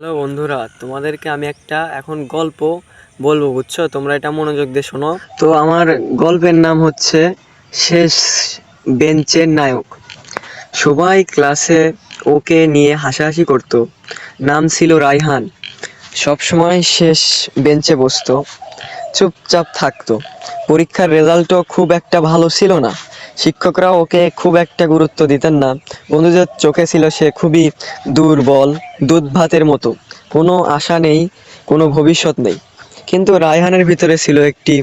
Hello বন্ধুরা, তোমাদেরকে আমি একটা এখন গল্প বলবো, বুঝছো? তোমরা এটা মনোযোগ দিয়ে শোনো। তো আমার গল্পের নাম হচ্ছে শেষ বেঞ্চের নায়ক। সবাই ক্লাসে ওকে নিয়ে হাসাহাসি করতো। নাম ছিল রায়হান। সবসময় শেষ বেঞ্চে বসতো, চুপচাপ থাকতো। পরীক্ষার রেজাল্টও খুব একটা ভালো ছিল না। শিক্ষকরাও ওকে খুব একটা গুরুত্ব দিতেন না। বন্ধুদের চোখে ছিল সে খুবই দুর্বল, দুধ ভাতের মতো। কোনো আশা নেই, কোনো ভবিষ্যৎ নেই। কিন্তু রায়হানের ভিতরে ছিল একটি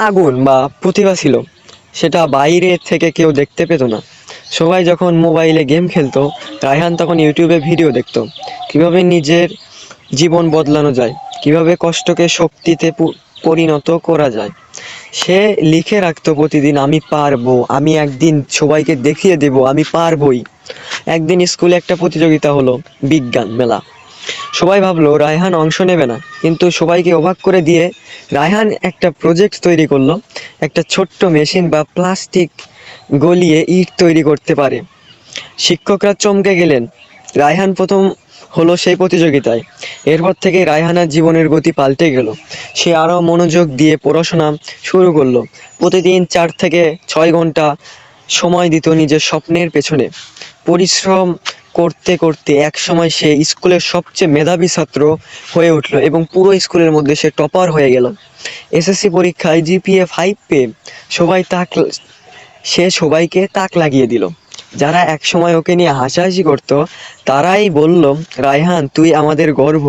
আগুন বা প্রতিভা ছিল। সেটা বাইরে থেকে কেউ দেখতে পেত না। সবাই যখন মোবাইলে গেম খেলতো, রায়হান তখন ইউটিউবে ভিডিও দেখতো। কিভাবে নিজের জীবন বদলানো যায়, কিভাবে কষ্টকে শক্তিতে পরিণত করা যায়। সে লিখে রাখতো প্রতিদিন, আমি পারবো, আমি একদিন সবাইকে দেখিয়ে দেব আমি পারবই। একদিন স্কুলে একটা প্রতিযোগিতা হলো, বিজ্ঞান মেলা। সবাই ভাবলো রায়হান অংশ নেবে না, কিন্তু সবাইকে অবাক করে দিয়ে রায়হান একটা প্রজেক্ট তৈরি করলো। একটা ছোট্ট মেশিন বা প্লাস্টিক গলিয়ে ইট তৈরি করতে পারে। শিক্ষকরা চমকে গেলেন। রায়হান প্রথম হলো সেই প্রতিযোগিতায়। এরপর থেকে রায়হানের জীবনের গতি পাল্টে গেল। সে আরও মনোযোগ দিয়ে পড়াশোনা শুরু করলো। প্রতিদিন 4 থেকে 6 ঘন্টা সময় দিত নিজের স্বপ্নের পেছনে। পরিশ্রম করতে করতে একসময় সে স্কুলের সবচেয়ে মেধাবী ছাত্র হয়ে উঠল এবং পুরো স্কুলের মধ্যে সে টপার হয়ে গেল। এসএসসি পরীক্ষায় জিপিএ 5 পেয়ে সবাই তাক সে সবাইকে তাক লাগিয়ে দিল। যারা একসময় ওকে নিয়ে হাসাহাসি করত, তারাই বলল, রায়হান তুই আমাদের গর্ব।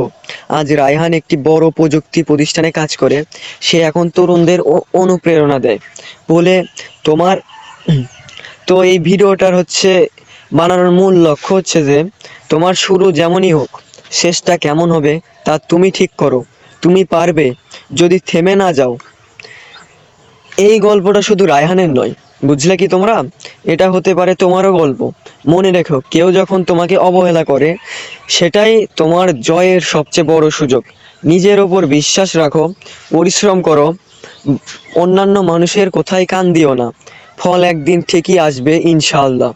আজ রায়হান একটি বড় প্রযুক্তি প্রতিষ্ঠানে কাজ করে। সে এখন তরুণদের অনুপ্রেরণা দেয় বলে তোমার। তো এই ভিডিওটার বানানোর মূল লক্ষ্য হচ্ছে যে তোমার শুরু যেমনই হোক, শেষটা কেমন হবে তা তুমি ঠিক করো। তুমি পারবে যদি থেমে না যাও। এই গল্পটা শুধু রায়হানের নয়, বুঝলে কি তোমরা? এটা হতে পারে তোমারও গল্প। মনে রেখো, কেউ যখন তোমাকে অবহেলা করে, সেটাই তোমার জয়ের সবচেয়ে বড় সুযোগ। নিজের ওপর বিশ্বাস রাখো, পরিশ্রম করো, অন্যান্য মানুষের কথায় কান দিও না। ফল একদিন ঠিকই আসবে ইনশাআল্লাহ।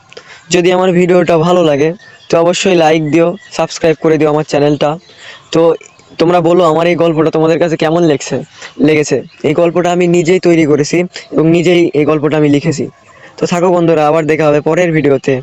যদি আমার ভিডিওটা ভালো লাগে তো অবশ্যই লাইক দিও, সাবস্ক্রাইব করে দিও আমার চ্যানেলটা। তো তোমরা বলো আমার এই গল্পটা তোমাদের কাছে কেমন লেগেছে। এই গল্পটা আমি নিজেই তৈরি করেছি এবং নিজেই এই গল্পটা আমি লিখেছি। তো থাকো বন্ধুরা, আবার দেখা হবে পরের ভিডিওতে।